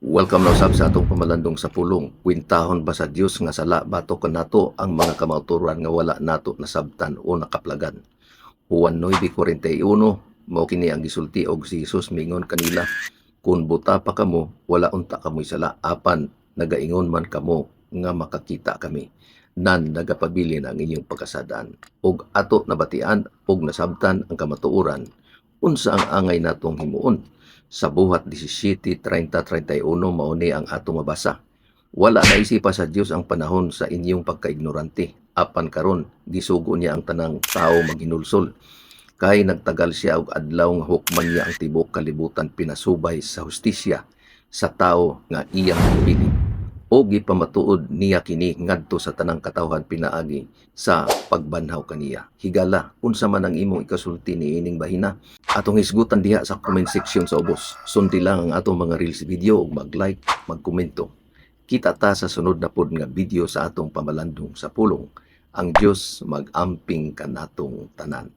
Welcome na usab sa atong pamalandong sa pulong. Kwintahon ba sa Dios nga sala bato kanato ang mga kamauturan nga wala nato nasabtan o nakaplagan. Juan 9:41 mao kini ang gisulti og si Jesus mingon kanila, kun buta pa kamo wala unta kamoy sala apan nagaingon man kamo nga makakita kami. Nan nagapabilin ang inyong pagkasadaan. Og ato nabatian og nasabtan ang kamatuoran unsa ang angay natong himuon. Sa buhat 17:30-31 mao ni ang ato mabasa. Wala naisipa sa Dios ang panahon sa inyong pagkaignorante. Apan karon gisugo niya ang tanang tao maghinulsol. Kay nagtagal siya og adlaw nga hukman niya ang tibok kalibutan pinasubay sa hustisya sa tao nga iyang pili. O gipamatuod niya kini ngadto sa tanang katawhan pinaagi sa pagbanhaw kaniya. Higala, unsa man ang imong ikasulti ni ining bahina? Atong hisgutan diha sa comment section sa ubos. Sundi lang ang atong mga reels video ug mag-like, magkomento. Kita ta sa sunod na pod nga video sa atong pamalandong sa pulong. Ang Dios mag-amping kanatong tanan.